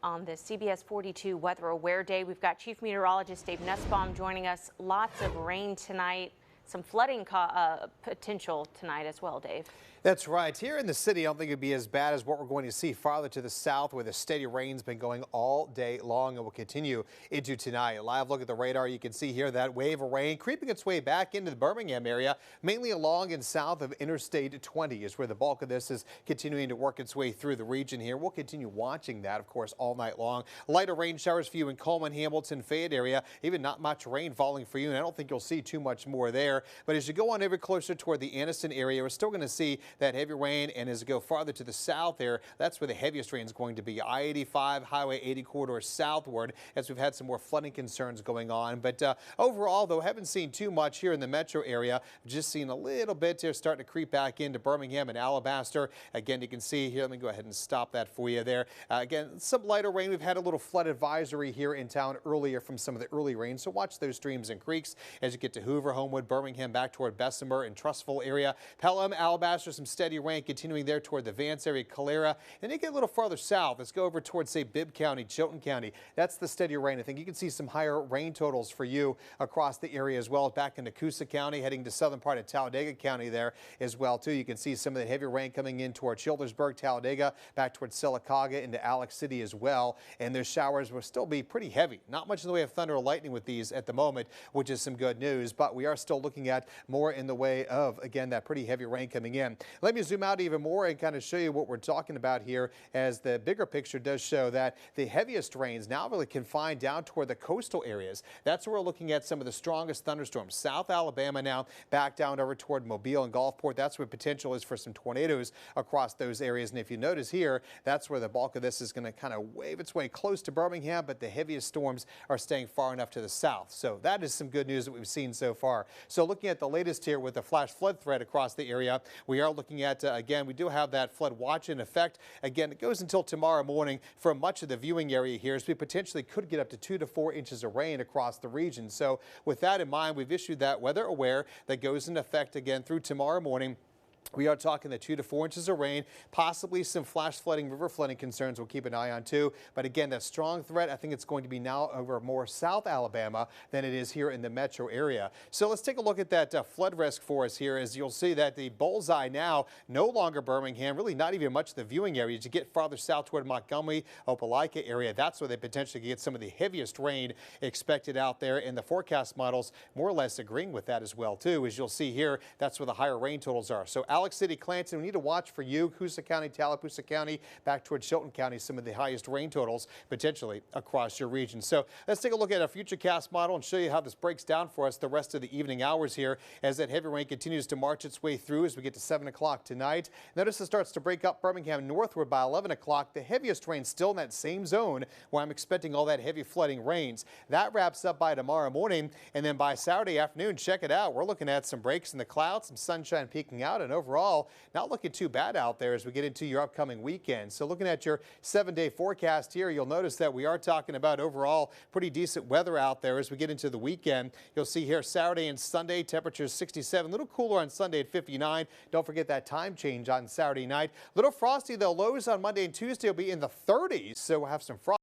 on the CBS42 Weather Aware Day. We've got Chief Meteorologist Dave Nussbaum joining us. Lots of rain tonight, some flooding potential tonight as well, Dave. That's right. Here in the city, I don't think it'd be as bad as what we're going to see farther to the south, where the steady rain's been going all day long and will continue into tonight. A live look at the radar, you can see here that wave of rain creeping its way back into the Birmingham area, mainly along and south of Interstate 20 is where the bulk of this is continuing to work its way through the region here. We'll continue watching that, of course, all night long. Lighter rain showers for you in Coleman, Hamilton, Fayette area. Even not much rain falling for you, and I don't think you'll see too much more there. But as you go on ever closer toward the Anniston area, we're still going to see that heavy rain, and as you go farther to the south there, that's where the heaviest rain is going to be. I-85, Highway 80 corridor southward, as we've had some more flooding concerns going on. But overall, though, haven't seen too much here in the metro area. Just seen a little bit here starting to creep back into Birmingham and Alabaster. Again, you can see here, let me go ahead and stop that for you there. Again, some lighter rain. We've had a little flood advisory here in town earlier from some of the early rain, so watch those streams and creeks as you get to Hoover, Homewood, Birmingham, back toward Bessemer and Trustful area. Pelham, Alabaster, some steady rain continuing there toward the Vance area, Calera. And you get a little farther south. Let's go over towards, say, Bibb County, Chilton County. That's the steady rain. I think you can see some higher rain totals for you across the area as well. Back into Coosa County, heading to southern part of Talladega County there as well, too. You can see some of the heavy rain coming in toward Childersburg, Talladega, back towards Sylacauga into Alex City as well. And those showers will still be pretty heavy. Not much in the way of thunder or lightning with these at the moment, which is some good news. But we are still looking at more in the way of, again, that pretty heavy rain coming in. Let me zoom out even more and kind of show you what we're talking about here, as the bigger picture does show that the heaviest rains now really confined down toward the coastal areas. That's where we're looking at some of the strongest thunderstorms. South Alabama now back down over toward Mobile and Gulfport. That's where potential is for some tornadoes across those areas. And if you notice here, that's where the bulk of this is going to kind of wave its way close to Birmingham, but the heaviest storms are staying far enough to the south. So that is some good news that we've seen so far. So looking at the latest here with the flash flood threat across the area, we are looking at, again, we do have that flood watch in effect. Again, it goes until tomorrow morning for much of the viewing area here, as we potentially could get up to 2 to 4 inches of rain across the region. So with that in mind, we've issued that weather aware that goes into effect again through tomorrow morning. We are talking the 2 to 4 inches of rain, possibly some flash flooding, river flooding concerns we'll keep an eye on too. But again, that strong threat, I think it's going to be now over more South Alabama than it is here in the metro area. So let's take a look at that flood risk for us here, as you'll see that the bullseye now no longer Birmingham, really not even much of the viewing area. As you get farther south toward Montgomery, Opelika area, that's where they potentially get some of the heaviest rain expected out there. And the forecast models more or less agreeing with that as well too. As you'll see here, that's where the higher rain totals are. So Alex City, Clanton, we need to watch for you. Coosa County, Tallapoosa County, back towards Chilton County, some of the highest rain totals potentially across your region. So let's take a look at a futurecast model and show you how this breaks down for us the rest of the evening hours here, as that heavy rain continues to march its way through as we get to 7 o'clock tonight. Notice it starts to break up Birmingham northward by 11 o'clock. The heaviest rain still in that same zone where I'm expecting all that heavy flooding rains. That wraps up by tomorrow morning, and then by Saturday afternoon, check it out. We're looking at some breaks in the clouds, some sunshine peeking out, and overall not looking too bad out there as we get into your upcoming weekend. So looking at your 7-day forecast here, you'll notice that we are talking about overall pretty decent weather out there as we get into the weekend. You'll see here Saturday and Sunday, temperatures 67, a little cooler on Sunday at 59. Don't forget that time change on Saturday night. A little frosty though. Lows on Monday and Tuesday will be in the 30s, so we'll have some frost.